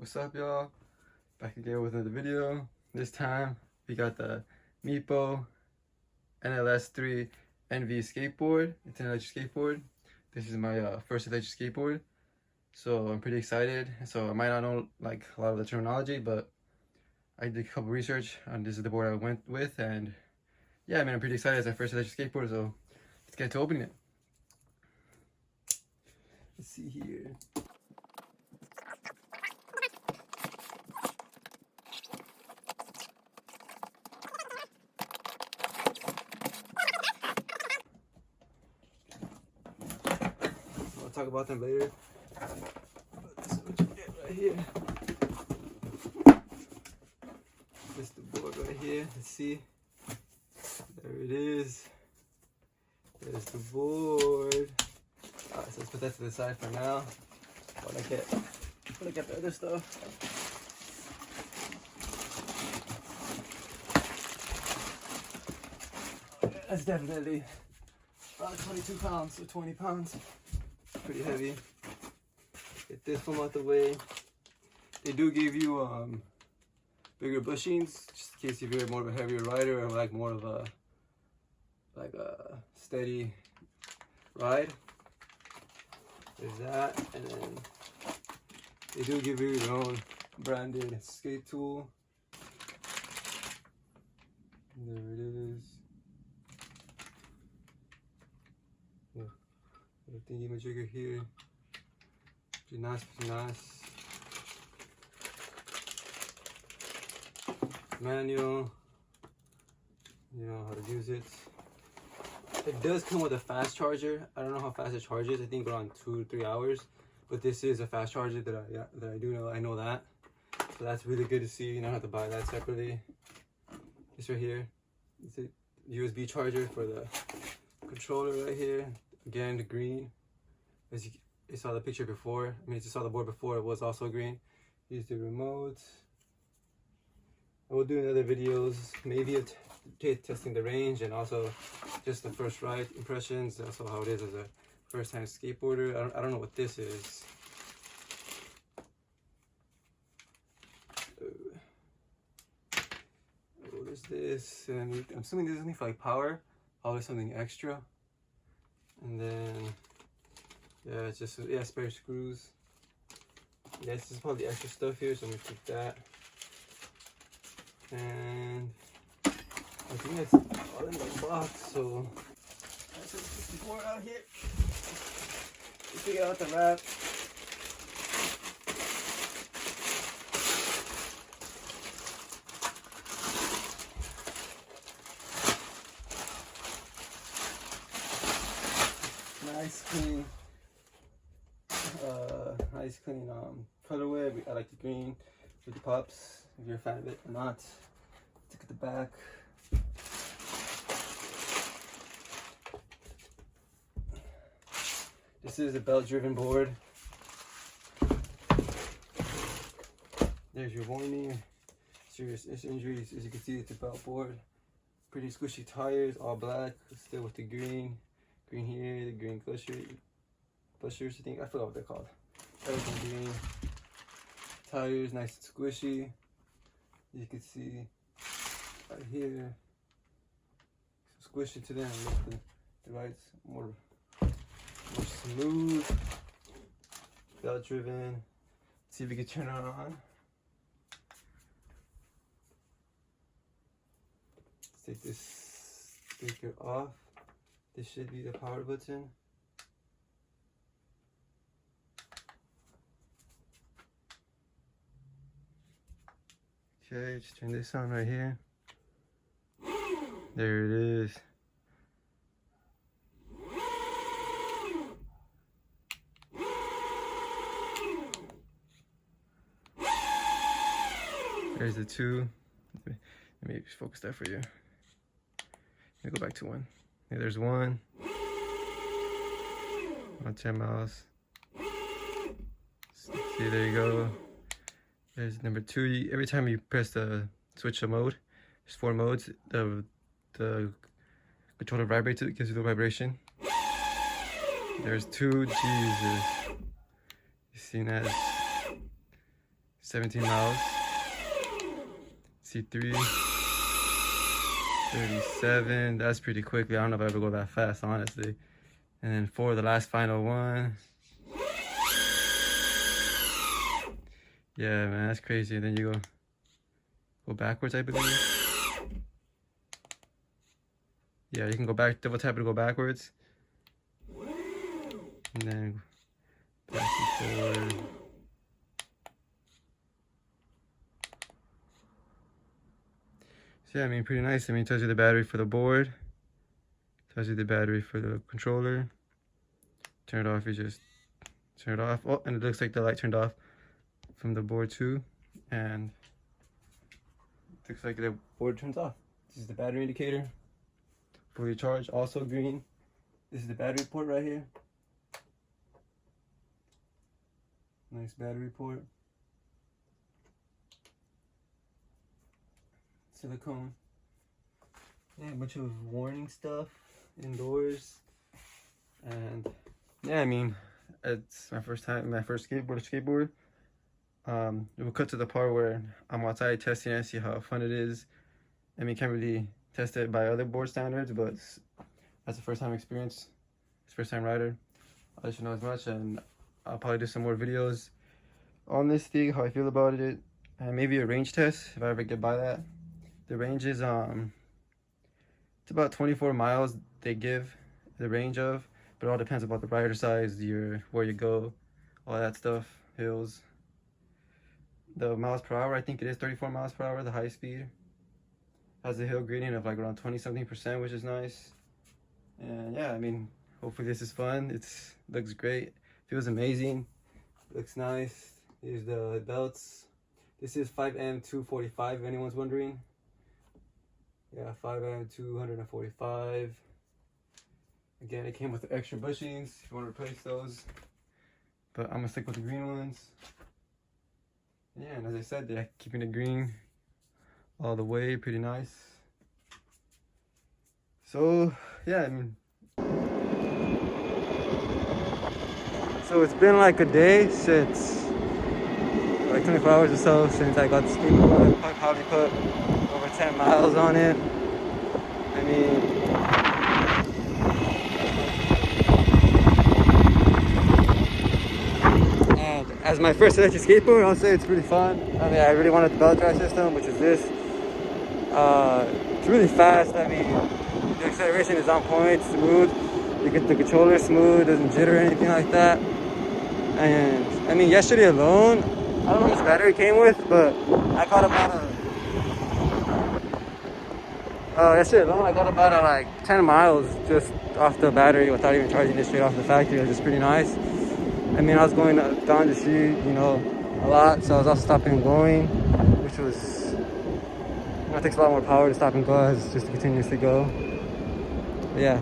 What's up, y'all? Back again with another video. This time we got the Meepo NLS 3 ENVY skateboard. It's an electric skateboard. This is my first electric skateboard, so I'm pretty excited. So I might not know like a lot of the terminology, but I did a couple research and this is the board I went with, and yeah, I mean, I'm pretty excited. It's my first electric skateboard, so let's get to opening it. Let's see here. I'll talk about them later. But this is what you get right here. This is the board right here. Let's see. There it is. There's the board. Alright, so let's put that to the side for now. While I get the other stuff. That's definitely about 22 pounds or 20 pounds. Pretty heavy. Get this one out the way. They do give you bigger bushings, just in case if you're more of a heavier rider or like more of a steady ride. There's that, and then they do give you your own branded skate tool. And there it is. Little thingy majigger here. Pretty nice, pretty nice. Manual. You know how to use it. It does come with a fast charger. I don't know how fast it charges. I think around 2 to 3 hours. But this is a fast charger that I do know. I know that. So that's really good to see. You don't have to buy that separately. This right here. It's a USB charger for the controller right here. Again, the green. As you saw the picture before. I mean, you saw the board before. It was also green. Here's the remote. I will do another videos, maybe of testing the range and also just the first ride impressions. Also how it is as a first-time skateboarder. I don't know what this is. What is this? And I'm assuming this is something for like power. Probably something extra. And then yeah, it's just spare screws. Yeah, this is probably extra stuff here, so I'm gonna keep that. And I think that's all in the box, so let's just put the board out here. Let's figure out the wrap. Nice clean colorway. I like the green with the pops, if you're a fan of it or not. Let's look at the back. This is a belt-driven board. There's your warning. Serious injuries. As you can see, it's a belt board. Pretty squishy tires, all black, still with the green. Green here, the green gushers, I think. I forgot what they're called. Everything green. Tires, nice and squishy. You can see right here. So squishy to them. The ride's more smooth. Belt driven. Let's see if we can turn it on. Let's take this speaker off. This should be the power button. Okay, just turn this on right here. There it is. There's the two. Let me focus that for you. Let me go back to one. Yeah, there's one. On 10 miles. See, there you go. There's number 2. Every time you press the switch of mode, there's 4 modes. The controller vibrates, it gives you the vibration. There's 2. Jesus. You seen that? 17 miles. C3, 37. That's pretty quickly. I don't know if I ever go that fast, honestly. And then 4, the last final one. Yeah, man, that's crazy. And then you go backwards, I believe. Yeah, you can go back, double tap to go backwards. And then back and forward. So yeah, I mean, pretty nice. I mean, it tells you the battery for the board. Tells you the battery for the controller. Turn it off, you just turn it off. Oh, and it looks like the light turned off from the board too. And it looks like the board turns off. This is the battery indicator. Fully charged, also green. This is the battery port right here. Nice battery port. Silicone. Yeah, a bunch of warning stuff indoors. And yeah, I mean, it's my first skateboard. We'll cut to the part where I'm outside testing it, see how fun it is. I mean, can't really test it by other board standards, but that's the first time experience. It's first time rider. I'll let you know as much, and I'll probably do some more videos on this thing, how I feel about it, and maybe a range test if I ever get by that. The range is it's about 24 miles they give the range of, but it all depends about the rider size, where you go, all that stuff, hills. The miles per hour, I think it is 34 miles per hour, the high speed. Has a hill gradient of like around 20-something%, which is nice. And yeah, I mean, hopefully this is fun. Looks great, feels amazing, looks nice. Here's the belts. This is 5M245, if anyone's wondering. Yeah, 5M245. Again, it came with the extra bushings if you want to replace those. But I'm gonna stick with the green ones. Yeah, and as I said, they're keeping it green all the way, pretty nice. So yeah, I mean, so it's been like a day since, like 24 hours or so since I got the skateboard. I probably put over 10 miles on it. I mean, and as my first electric skateboard, I'll say it's pretty fun. I mean, I really wanted the belt drive system, which is this. It's really fast. I mean, the acceleration is on point, smooth. You get the controller smooth, doesn't jitter or anything like that. And I mean, yesterday alone, I don't know how much battery it came with, but I got about like 10 miles just off the battery without even charging it straight off the factory. It was just pretty nice. I mean, I was going down the street, you know, a lot, so I was also stopping and going, which was, you know, it takes a lot more power to stop and go as just to continuously go. But yeah.